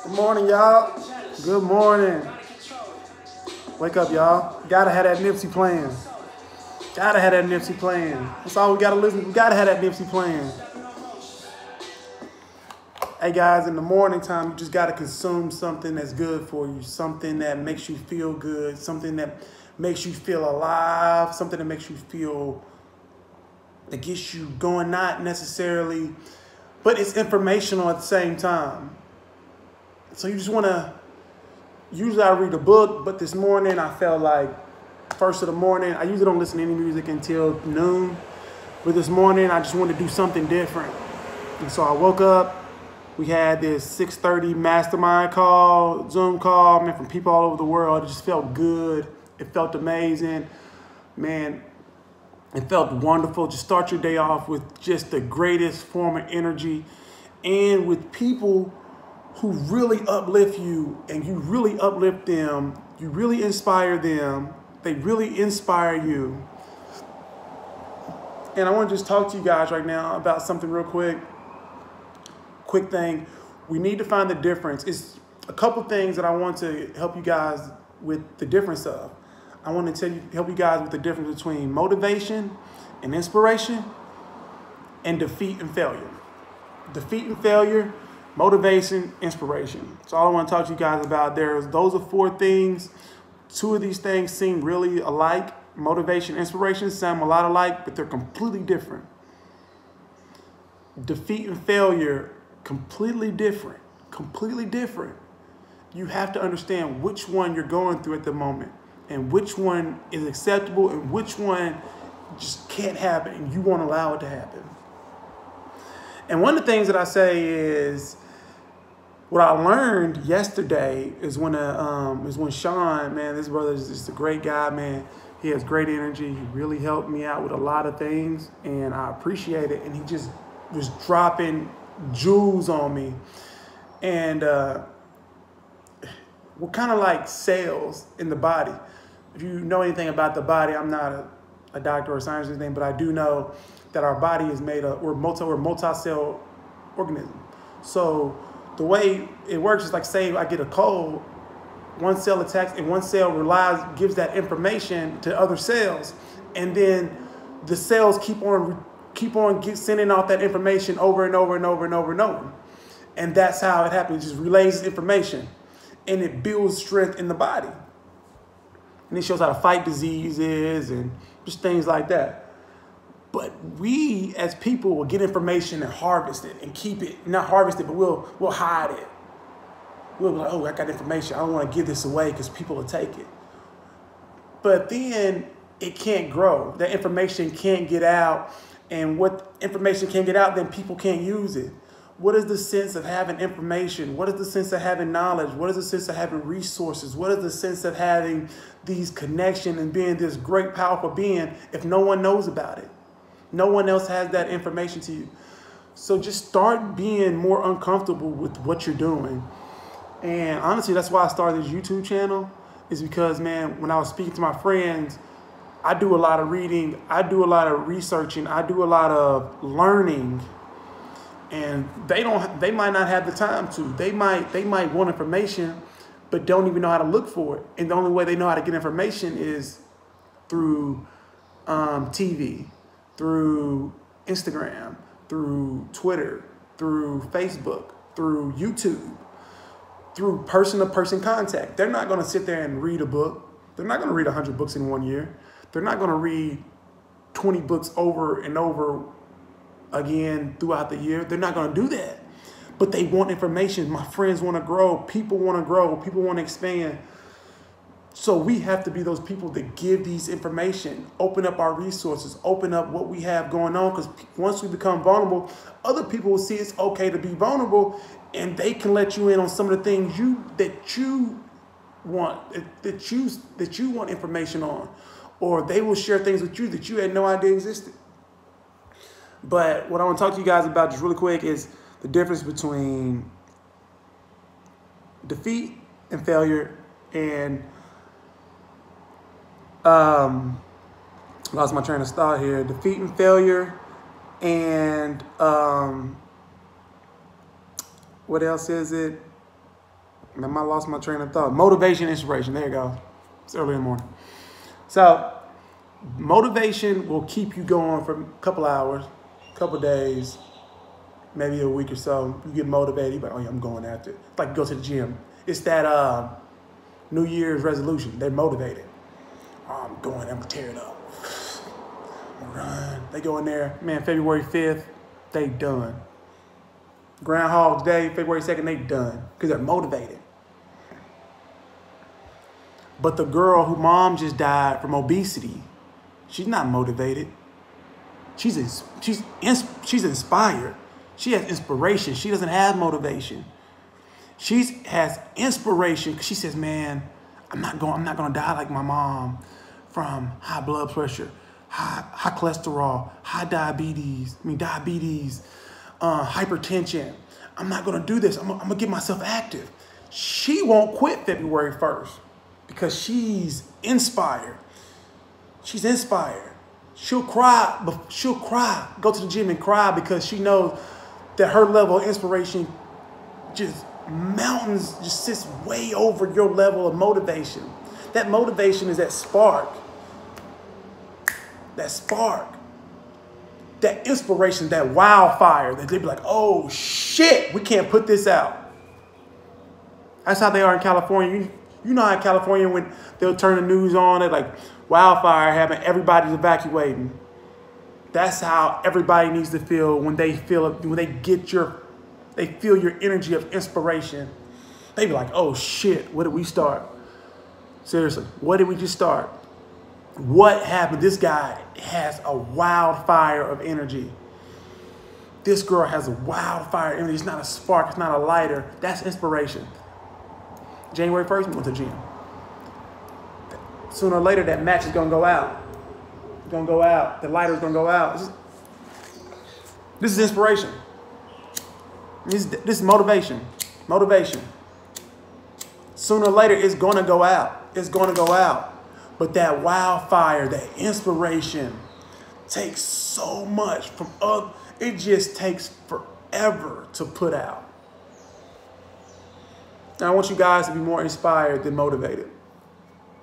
Good morning, y'all. Good morning. Wake up, y'all. Gotta have that Nipsey playing. Gotta have that Nipsey playing. That's all we gotta listen to. We gotta have that Nipsey playing. Hey guys, in the morning time, you just gotta consume something that's good for you. Something that makes you feel good. Something that makes you feel alive. Something that makes you feel, that gets you going, not necessarily, but it's informational at the same time. So you just wanna, usually I read a book, but this morning I felt like, first of the morning, I usually don't listen to any music until noon, but this morning I just wanted to do something different. And so I woke up, we had this 6:30 mastermind call, Zoom call, man, from people all over the world. It just felt good. It felt amazing. Man, it felt wonderful. Just start your day off with just the greatest form of energy and with people who really uplift you and you really uplift them. You really inspire them. They really inspire you. And I want to just talk to you guys right now about something real quick. Quick thing. We need to find the difference. It's a couple things that I want to help you guys with the difference of. I want to help you guys with the difference between motivation and inspiration and defeat and failure. Defeat and failure, motivation, inspiration. So all I want to talk to you guys about there is those are four things. Two of these things seem really alike. Motivation, inspiration sound a lot alike, but they're completely different. Defeat and failure, completely different. Completely different. You have to understand which one you're going through at the moment and which one is acceptable and which one just can't happen and you won't allow it to happen. And one of the things that I say is, what I learned yesterday is when Sean, man, this brother is just a great guy, man. He has great energy. He really helped me out with a lot of things, and I appreciate it. And he just was dropping jewels on me. And we're kind of like cells in the body. If you know anything about the body, I'm not a doctor or a scientist or anything, but I do know that our body is made up, we're multi-cell organism. So the way it works is like, say I get a cold, one cell attacks and one cell gives that information to other cells. And then the cells keep on sending off that information over and over and over and over and over. And that's how it happens. It just relays information and it builds strength in the body. And it shows how to fight diseases and just things like that. But we as people will get information and harvest it and keep it, not harvest it, but we'll hide it. We'll be like, oh, I got information. I don't want to give this away because people will take it. But then it can't grow. That information can't get out. And what information can't get out, then people can't use it. What is the sense of having information? What is the sense of having knowledge? What is the sense of having resources? What is the sense of having these connections and being this great, powerful being if no one knows about it? No one else has that information to you. So just start being more uncomfortable with what you're doing. And honestly, that's why I started this YouTube channel, is because, man, when I was speaking to my friends, I do a lot of reading, I do a lot of researching, I do a lot of learning, and they might not have the time to. They might want information, but don't even know how to look for it. And the only way they know how to get information is through TV, through Instagram, through Twitter, through Facebook, through YouTube, through person-to-person contact. They're not going to sit there and read a book. They're not going to read 100 books in 1 year. They're not going to read 20 books over and over again throughout the year. They're not going to do that. But they want information. My friends want to grow. People want to grow. People want to expand. So we have to be those people that give these information, open up our resources, open up what we have going on. Because once we become vulnerable, other people will see it's okay to be vulnerable, and they can let you in on some of the things that you want information on, or they will share things with you that you had no idea existed. But what I want to talk to you guys about just really quick is the difference between defeat and failure and lost my train of thought here. Defeat and failure and what else is it? Man, I lost my train of thought. Motivation, inspiration. There you go. It's early in the morning. So, motivation will keep you going for a couple hours, a couple days, maybe a week or so. You get motivated. You're like, oh yeah, I'm going after it. It's like go to the gym. It's that New Year's resolution. They're motivated. Oh, I'm going. I'm going to tear it up. I'm going to run. They go in there. Man, February 5th, they done. Groundhog's Day, February 2nd, they done. Because they're motivated. But the girl whose mom just died from obesity, she's not motivated. She's inspired. She has inspiration. She doesn't have motivation. She has inspiration because she says, man, I'm not gonna die like my mom from high blood pressure, high cholesterol, diabetes, hypertension. I'm not gonna do this. I'm gonna get myself active. She won't quit February 1st because she's inspired. She's inspired. She'll cry, but she'll cry, go to the gym and cry because she knows that her level of inspiration just mountains, just sits way over your level of motivation. That motivation is that spark. That spark. That inspiration, that wildfire that they'd be like, oh shit, we can't put this out. That's how they are in California. You know how in California when they'll turn the news on, they're like, wildfire happened, everybody's evacuating. That's how everybody needs to feel when they feel your energy of inspiration. They be like, oh shit, what did we start? Seriously, what did we just start? What happened? This guy has a wildfire of energy. This girl has a wildfire energy. It's not a spark, it's not a lighter. That's inspiration. January 1st, we went to the gym. Sooner or later, that match is gonna go out. It's gonna go out. The lighter's gonna go out. This is inspiration. This is motivation. Motivation. Sooner or later, it's gonna go out. It's gonna go out. But that wildfire, that inspiration takes so much from other. It just takes forever to put out. Now, I want you guys to be more inspired than motivated.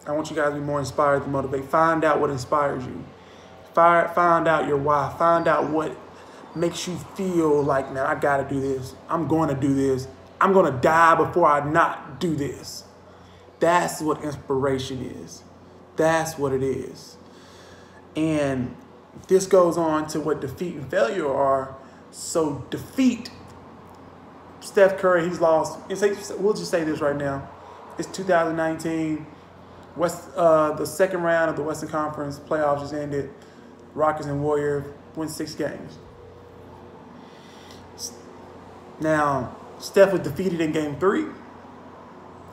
I want you guys to be more inspired than motivated. Find out what inspires you. Find out your why. Find out what makes you feel like, man, I gotta do this. I'm going to do this. I'm going to die before I not do this. That's what inspiration is. That's what it is. And this goes on to what defeat and failure are. So defeat, Steph Curry, he's lost. We'll just say this right now. It's 2019. The second round of the Western Conference playoffs just ended. Rockets and Warriors win 6 games. Now, Steph was defeated in Game 3.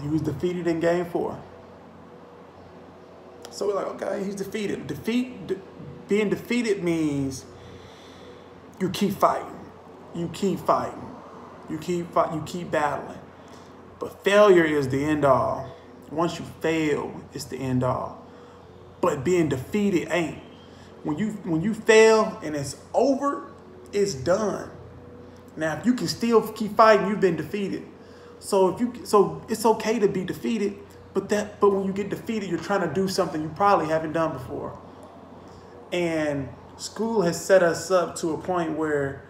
He was defeated in Game 4. So we're like, okay, he's defeated. Being defeated means you keep fighting. You keep fighting. You keep battling. But failure is the end all. Once you fail, it's the end all. But being defeated ain't. When you fail and it's over, it's done. Now, if you can still keep fighting, you've been defeated. So it's okay to be defeated, but when you get defeated, you're trying to do something you probably haven't done before. And school has set us up to a point where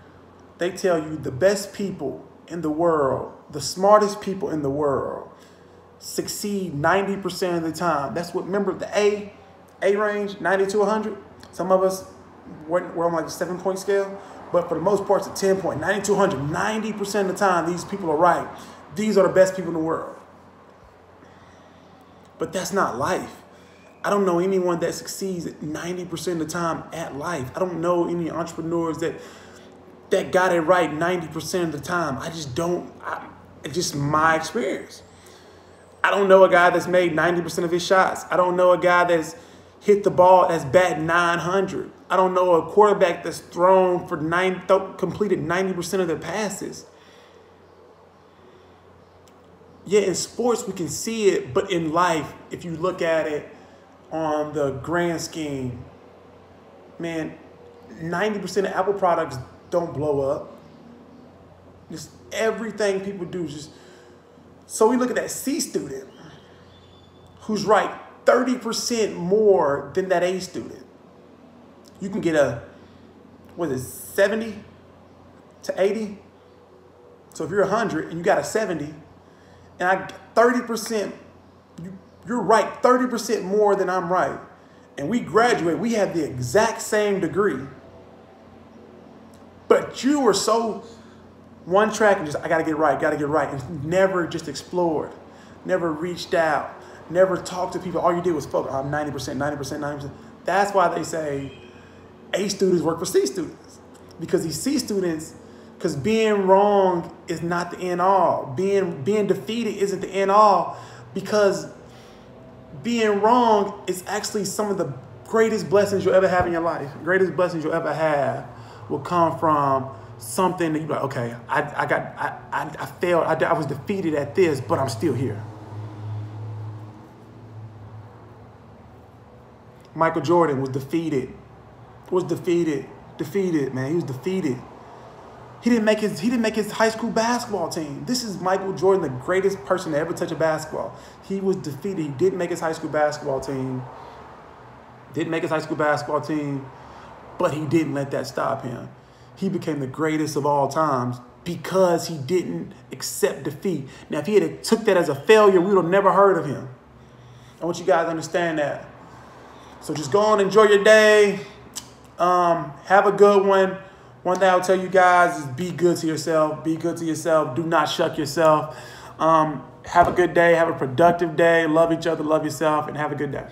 they tell you the best people in the world, the smartest people in the world, succeed 90% of the time. That's what, remember the A range, 90 to 100? Some of us, we're on like a 7-point scale, but for the most part, it's a 10-point, 90 to 100. 90% of the time, these people are right. These are the best people in the world. But that's not life. I don't know anyone that succeeds 90% of the time at life. I don't know any entrepreneurs that got it right 90% of the time. I just don't. It's just my experience. I don't know a guy that's made 90% of his shots. I don't know a guy that's hit the ball that's batting 900. I don't know a quarterback that's thrown for completed 90% of their passes. Yeah, in sports we can see it, but in life, if you look at it on the grand scheme, man, 90% of Apple products don't blow up. Just everything people do, just So we look at that C student who's right 30% more than that A student. You can get a, what is it, 70 to 80? So if you're 100 and you got a 70, and I 30%, you're right 30% more than I'm right. And we graduate, we have the exact same degree. But you were so one track and just, I gotta get right, and never just explored, never reached out, never talked to people. All you did was focus, I'm 90%, 90%, 90%. That's why they say A students work for C students. Because these C students, because being wrong is not the end all. Being defeated isn't the end all, because being wrong is actually some of the greatest blessings you'll ever have in your life. Greatest blessings you'll ever have will come from something that you're like, okay, I failed, I was defeated at this, but I'm still here. Michael Jordan was defeated, man, he was defeated. He didn't make his high school basketball team. This is Michael Jordan, the greatest person to ever touch a basketball. He was defeated. He didn't make his high school basketball team. But he didn't let that stop him. He became the greatest of all times because he didn't accept defeat. Now, if he had took that as a failure, we would have never heard of him. I want you guys to understand that. So just go on, enjoy your day. Have a good one. One thing I'll tell you guys is be good to yourself. Be good to yourself. Do not shuck yourself. Have a good day. Have a productive day. Love each other. Love yourself. And have a good day.